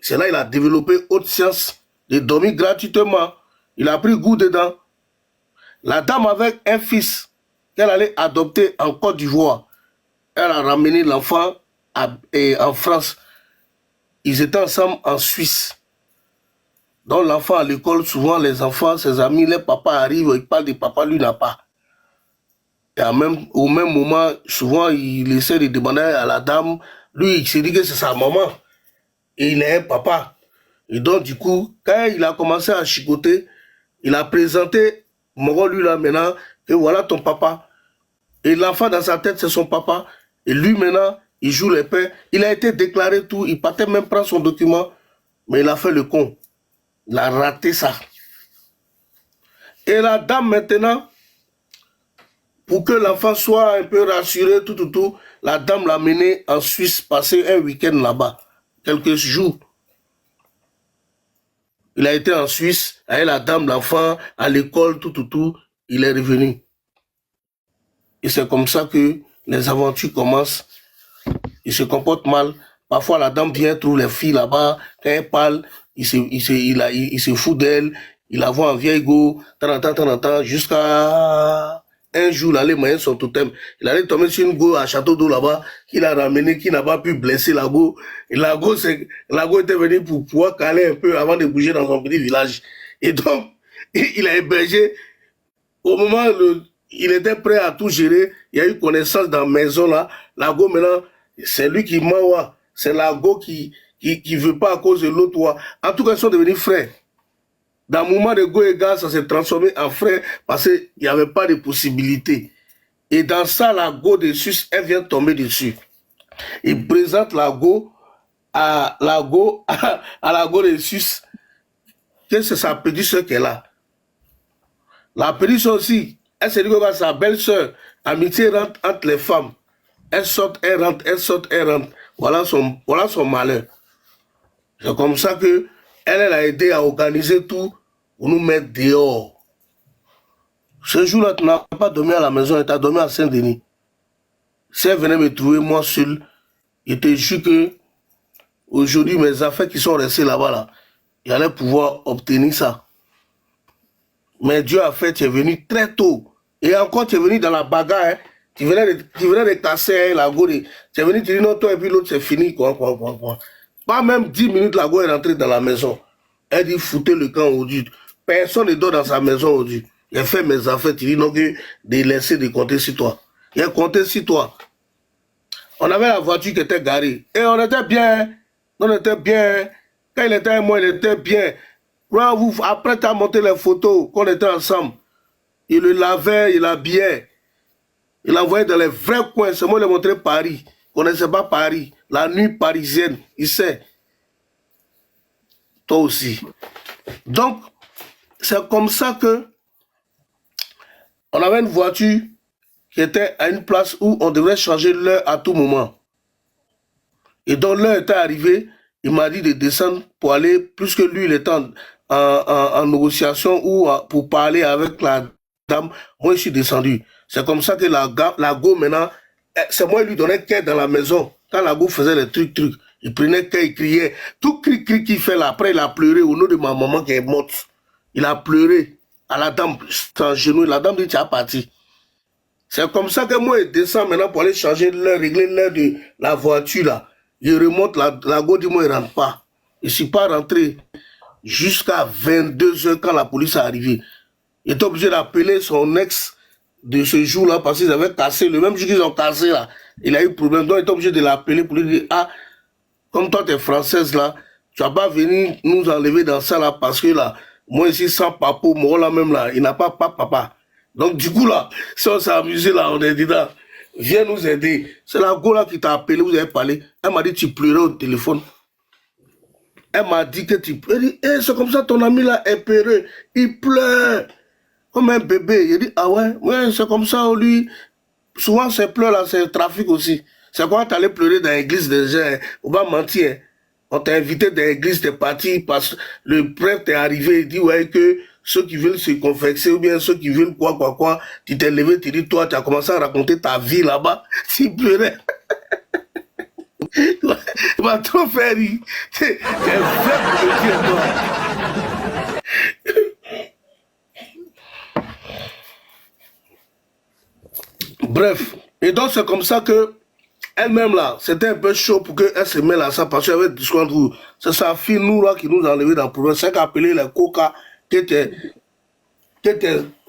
C'est là qu'il a développé haute science de dormir gratuitement. Il a pris goût dedans. La dame avec un fils qu'elle allait adopter en Côte d'Ivoire, elle a ramené l'enfant en France. Ils étaient ensemble en Suisse. Donc l'enfant à l'école, souvent les enfants, ses amis, les papas arrivent, ils parlent de papa, lui n'a pas. Et au même moment, souvent il essaie de demander à la dame, lui il se dit que c'est sa maman. Et il est un papa. Et donc du coup, quand il a commencé à chicoter, il a présenté Moro lui là maintenant, que voilà ton papa. Et l'enfant dans sa tête c'est son papa. Et lui maintenant, il joue les pères. Il a été déclaré tout, il partait même prendre son document, mais il a fait le con. Il a raté ça. Et la dame maintenant, pour que l'enfant soit un peu rassuré, tout, la dame l'a mené en Suisse, passer un week-end là-bas, quelques jours. Il a été en Suisse, avec la dame, l'enfant, à l'école, tout, il est revenu. Et c'est comme ça que les aventures commencent. Il se comporte mal. Parfois, la dame vient, trouve les filles là-bas, quand elle parle, il se fout d'elle, il la voit en vieille go, temps, jusqu'à un jour, il allait moyen son totem. Il allait tomber sur une go à Château d'eau là-bas, qu'il a ramené, qui n'a pas pu blesser la go. Et la go était venue pour pouvoir caler un peu avant de bouger dans son petit village. Et donc, il a hébergé. Au moment où il était prêt à tout gérer, il y a eu connaissance dans la maison là. La go maintenant, c'est lui qui ment. C'est la go qui veut pas à cause de l'autre. En tout cas, ils sont devenus frères. Dans le moment de go et gars, ça s'est transformé en frère parce qu'il n'y avait pas de possibilité. Et dans ça, la go de Suisse, elle vient tomber dessus. Il présente la go à la go de Suisse, que c'est sa petite soeur qu'elle a. La petite soeur aussi, elle se dit que sa belle-soeur, amitié rentre entre les femmes. Elle saute, elle rentre, elle saute, elle rentre. Voilà son malheur. C'est comme ça que elle a aidé à organiser tout pour nous mettre dehors. Ce jour-là, tu n'as pas dormi à la maison, tu as dormi à Saint-Denis. Si elle venait me trouver moi seul, je te jure que aujourd'hui, mes affaires qui sont restées là-bas, là, j'allais pouvoir obtenir ça. Mais Dieu a fait, tu es venu très tôt. Et encore, tu es venu dans la bagarre. Hein. Tu venais de casser la go. Tu es venu, tu dis non, toi et puis l'autre, c'est fini. Quoi. Pas même 10 minutes, la go est rentrée dans la maison. Elle dit, foutez le camp aujourd'hui. Personne ne dort dans sa maison aujourd'hui. J'ai fait mes affaires, tu dis non, que de laisser de compter sur toi. Il a compté sur toi. On avait la voiture qui était garée. Et on était bien. On était bien. Quand il était avec moi, il était bien. Après, tu as monté les photos qu'on était ensemble. Il le lavait, il l'habillait. Il l'envoyait dans les vrais coins. C'est moi qui lui ai montré Paris. On ne connaissait pas Paris. La nuit parisienne, il sait. Toi aussi. Donc, c'est comme ça que on avait une voiture qui était à une place où on devrait changer l'heure à tout moment. Et donc l'heure était arrivée, il m'a dit de descendre pour aller, puisque lui il était en négociation ou pour parler avec la dame, moi je suis descendu. C'est comme ça que la go maintenant, c'est moi qui lui donnais quai dans la maison. Quand la go faisait les trucs, il prenait quai, il criait. Tout cri qu'il fait là, après il a pleuré au nom de ma maman qui est morte. Il a pleuré à la dame, en genou, la dame dit tu es parti. C'est comme ça que moi je descends maintenant pour aller changer l'heure, régler l'heure de la voiture là. Je remonte, la go dit moi il ne rentre pas. Je ne suis pas rentré jusqu'à 22h quand la police est arrivée. Il était obligé d'appeler son ex de ce jour-là parce qu'ils avaient cassé, le même jour qu'ils ont cassé là. Il a eu problème, donc il était obligé de l'appeler pour lui dire, ah, comme toi tu es française là, tu vas pas venir nous enlever dans ça là parce que là, moi ici sans papa, moi là même là, il n'a pas papa. Donc du coup là, si on s'est amusé là, on est dit là, viens nous aider. C'est la go là qui t'a appelé, vous avez parlé. Elle m'a dit tu pleurais au téléphone. Elle m'a dit que tu pleurais. Eh, c'est comme ça ton ami là est peureux. Il pleure comme un bébé. Il dit ah ouais, c'est comme ça lui. Souvent ces pleurs là, c'est le trafic aussi. C'est quand tu allais pleurer dans l'église déjà, on va mentir. On t'a invité dans l'église, t'es parti parce que le prêtre est arrivé, il dit ouais que ceux qui veulent se confesser ou bien ceux qui veulent quoi, tu t'es levé, tu dis toi, tu as commencé à raconter ta vie là-bas, tu pleurais. Il m'a trop fait rire. C'est vrai pour le dire, toi. Bref, et donc c'est comme ça que elle-même là, c'était un peu chaud pour qu'elle se mêle à ça parce qu'elle avait discours entre vous. C'est sa fille Noura qui nous a enlevé dans le problème. C'est qu'appelé les coca qui étaient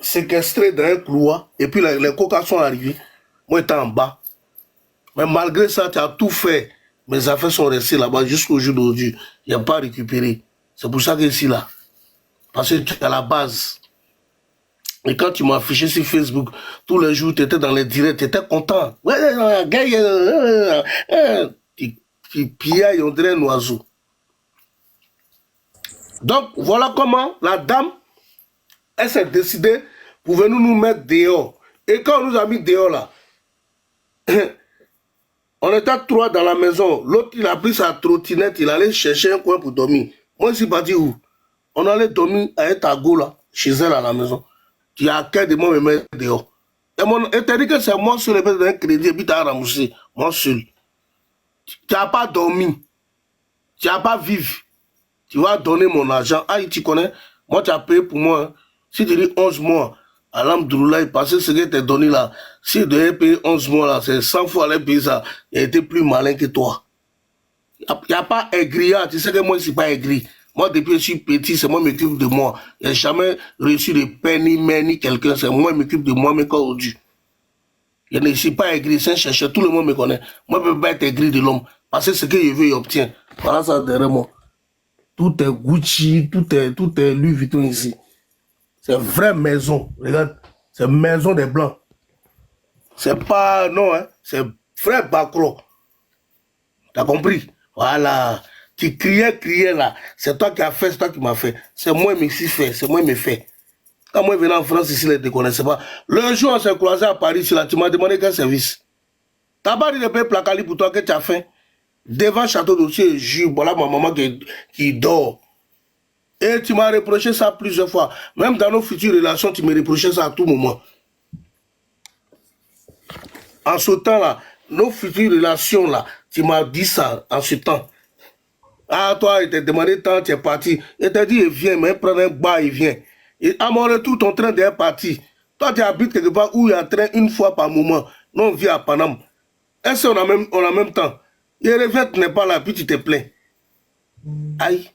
séquestrés dans un couloir et puis les coca sont arrivés. Moi j'étais en bas. Mais malgré ça, tu as tout fait. Mes affaires sont restées là-bas jusqu'au jour d'aujourd'hui. Il n'y a pas récupéré. C'est pour ça que je suis là. Parce que tu es à la base. Et quand tu m'as affiché sur Facebook, tous les jours, tu étais dans les directs, tu étais content. Ouais, tu piailles, on dirait un oiseau. Donc, voilà comment la dame, elle s'est décidée pour venir nous mettre dehors. Et quand on nous a mis dehors là, on était trois dans la maison. L'autre, il a pris sa trottinette, il allait chercher un coin pour dormir. Moi, je suis parti où? On allait dormir à Etago là, chez elle à la maison. Tu as qu'à de moi me mettre dehors. Et t'as dit que c'est moi seul, un crédit, et puis tu as remboursé. Moi seul. Tu n'as pas dormi. Tu n'as pas vécu. Tu vas donner mon argent. Ah, tu connais? Moi, tu as payé pour moi. Hein. Si tu dis 11 mois, Alhamdoulilah, parce que ce que tu as donné là, si tu devais payer 11 mois là, c'est 100 fois les payer ça. Il a été plus malin que toi. Il n'y a pas aigriard. Tu sais que moi, je ne suis pas aigri. Moi, depuis que je suis petit, c'est moi qui m'occupe de moi. Je n'ai jamais reçu de paix ni mère ni quelqu'un. C'est moi qui m'occupe de moi, mais quand aujourd'hui. Je ne suis pas aigri, c'est un chercheur. Tout le monde me connaît. Moi, je ne peux pas être aigri de l'homme. Parce que ce que je veux, il obtient. Voilà ça derrière moi. Tout est Gucci, tout est Louis Vuitton ici. C'est vraie maison. Regarde, c'est maison des Blancs. C'est pas, non, hein. C'est vrai Bacro. T'as compris? Voilà. Tu criais là. C'est toi qui as fait, c'est toi qui m'as fait. C'est moi qui me suis fait, c'est moi qui me fait. Quand moi je venais en France, ici, les ne connaissaient pas. Le jour où on s'est croisé à Paris, là, tu m'as demandé quel service. T'as pas dit de payer placali pour toi que tu as fait. Devant Château d'Ossier, jure, voilà ma maman qui dort. Et tu m'as reproché ça plusieurs fois. Même dans nos futures relations, tu me reprochais ça à tout moment. En ce temps-là, nos futures relations là, tu m'as dit ça en ce temps. Ah, toi, il t'a demandé tant, tu es parti. Il t'a dit, il vient, mais il prend un bas, il vient. Et à mon retour, ton train est parti. Toi, tu habites quelque part où il y a un train une fois par moment. Nous, on vit à Paname. Est-ce qu'on a même temps? Il revient, tu n'es pas là, puis tu te plains. Aïe.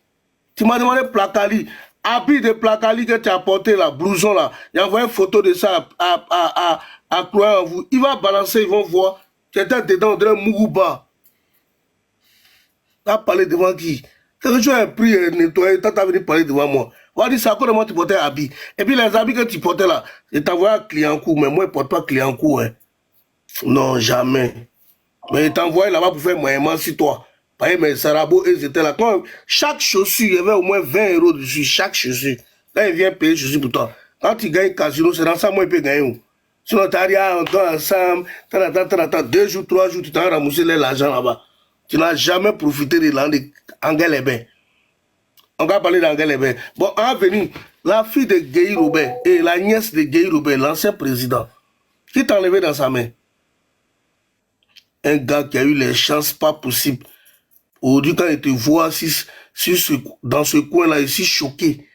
Tu m'as demandé placali. Habit de placali que tu as porté là, blouson là. Il a envoyé une photo de ça à croire en vous. Il va balancer, ils vont voir. Tu étais dedans, on dirait Mougouba. Tu as parlé devant qui? Quelque chose a pris et nettoyé, tu as venu parler devant moi. On va dire ça, comment tu portais habit. Et puis les habits que tu portais là, je t'envoyais à Cliancourt, mais moi je ne porte pas Cliancourt. Hein. Non, jamais. Mais je t'envoyais là-bas pour faire moyennement sur toi. Parce que mes sarabos, ils étaient là. Quand chaque chaussure, il y avait au moins 20 € dessus, chaque chaussure. Là, il vient payer chaussure pour toi. Quand tu gagnes casino, c'est dans ça, moi, il peut gagner où? Sinon, tu as dit, on doit ensemble, 2 jours, 3 jours, tu t'as ramassé l'argent là-bas. Tu n'as jamais profité de l'Angèle Hébert. On va parler d'Angèle Hébert. Bon, on va venir. La fille de Guy Robert et la nièce de Guy Robert, l'ancien président, qui t'a enlevé dans sa main? Un gars qui a eu les chances pas possibles. Aujourd'hui, quand il te voit dans ce coin-là, ici choqué,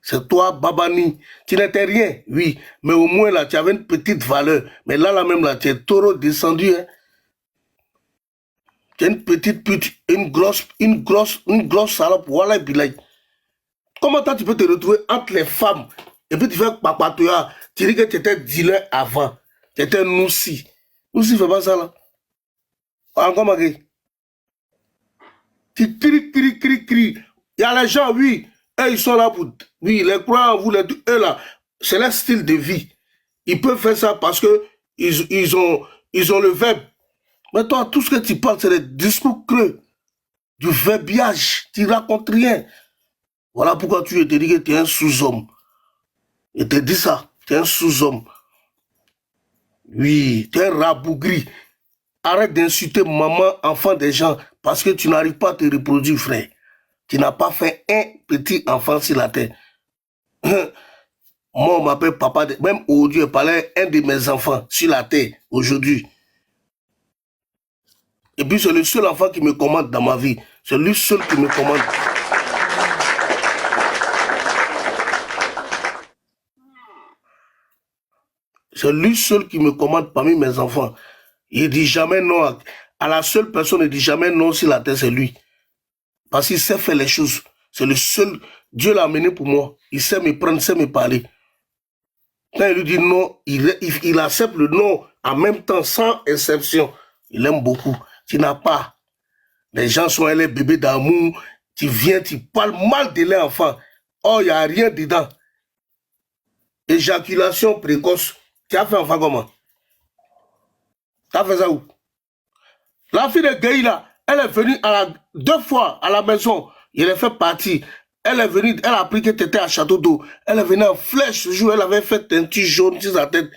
c'est toi, Babani. Tu n'étais rien, oui, mais au moins là, tu avais une petite valeur. Mais là, même là, tu es taureau descendu. Hein. Tu es une petite pute, une grosse salope. Voilà, bilay. Comment toi, tu peux te retrouver entre les femmes et puis tu fais papatoya. Tu dis que tu étais dealer avant. Tu étais Noussi. Noussi fait pas ça là. Encore marqué. Tu cries. Il y a les gens, oui, eux, ils sont là pour... Oui, les croyants, vous, eux là, c'est leur style de vie. Ils peuvent faire ça parce que ils ont le verbe. Mais toi, tout ce que tu parles, c'est des discours creux, du verbiage. Tu racontes rien. Voilà pourquoi tu te dis que tu es un sous-homme. Je te dis ça, tu es un sous-homme. Oui, tu es un rabougri. Arrête d'insulter maman, enfant des gens, parce que tu n'arrives pas à te reproduire, frère. Tu n'as pas fait un petit enfant sur la terre. Moi, on m'appelle papa. Même aujourd'hui, je parlais un de mes enfants sur la terre, aujourd'hui. Et puis c'est le seul enfant qui me commande dans ma vie. C'est lui seul qui me commande. C'est lui seul qui me commande parmi mes enfants. Il dit jamais non. À la seule personne, il dit jamais non sur la terre, c'est lui. Parce qu'il sait faire les choses. C'est le seul. Dieu l'a amené pour moi. Il sait me prendre, il sait me parler. Quand il lui dit non, il accepte le non en même temps, sans exception. Il aime beaucoup. Tu n'as pas. Les gens sont les bébés d'amour. Tu viens, tu parles mal de l'enfant. Oh, il n'y a rien dedans. Éjaculation précoce. Tu as fait enfant comment? Tu as fait ça où? La fille de Gueye là, elle est venue 2 fois à la maison. Il a fait partie. Elle est venue, elle a appris que tu étais à Château d'Eau. Elle est venue en flèche ce jour, elle avait fait un petit jaune sur sa tête.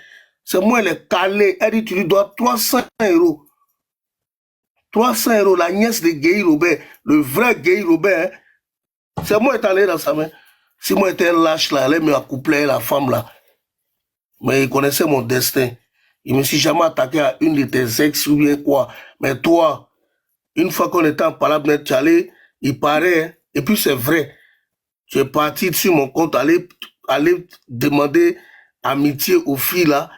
C'est moi, elle est calée. Elle dit, tu lui dois 300 €. 300 €, la nièce de Gueye Robert, le vrai Gueye Robert. Hein. C'est moi qui est allé dans sa main. Si moi j'étais lâche là, elle m'a couplé la femme là. Mais il connaissait mon destin. Il ne me suis jamais attaqué à une de tes ex ou bien quoi. Mais toi, une fois qu'on était en parole, tu allais, il paraît, hein, et puis c'est vrai. Tu es parti sur mon compte, aller demander amitié aux filles là.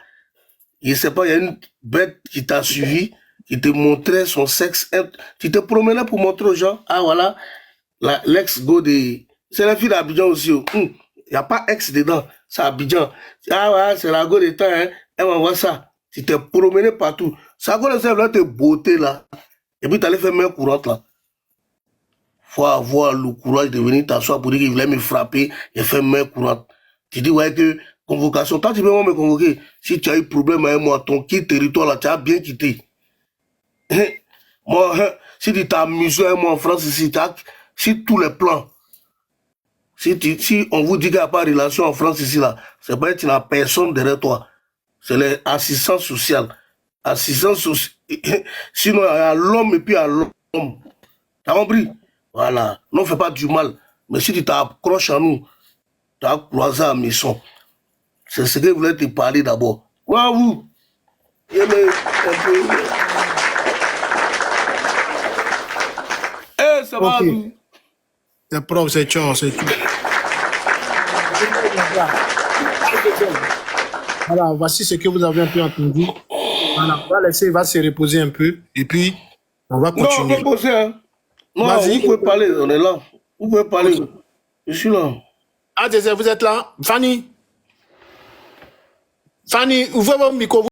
Je ne sais pas, il y a une bête qui t'a suivi, qui te montrait son sexe. Tu te promenais pour montrer aux gens, ah voilà, l'ex-go de... C'est la fille d'Abidjan aussi. Il n'y a pas ex dedans, c'est Abidjan. Ah ouais, c'est la go de temps, hein. Elle m'envoie ça. Tu t'es promené partout. Ça connaissait là, tes beautés là. Et puis tu allais faire main courante là. Faut avoir le courage de venir t'asseoir pour dire qu'il voulait me frapper et faire main courante. Tu dis, ouais, que convocation, toi, tu peux me convoquer. Si tu as eu problème avec moi, ton quitte territoire là, tu as bien quitté. Moi, si tu t'amuses avec moi en France ici, si tous les plans, si on vous dit qu'il n'y a pas de relation en France ici là, c'est pas que tu n'as personne derrière toi. C'est l'assistance sociale. Assistance sociale. Sinon, il y a l'homme et puis il y a l'homme. T'as compris? Voilà. Ne fais pas du mal. Mais si tu t'accroches à nous, tu as croisé à la maison. C'est ce que je voulais te parler d'abord. Quoi, vous? Eh, ça va, vous? C'est propre, c'est chaud, c'est tout. Voilà, voici ce que vous avez un peu entendu. Voilà, on va laisser, il va se reposer un peu. Et puis, on va continuer. Non, on va poser, hein. Non, vous pouvez parler, on est là. Vous pouvez parler. Okay. Je suis là. Ah, vous êtes là? Fanny? Fanny, ouvrez votre micro.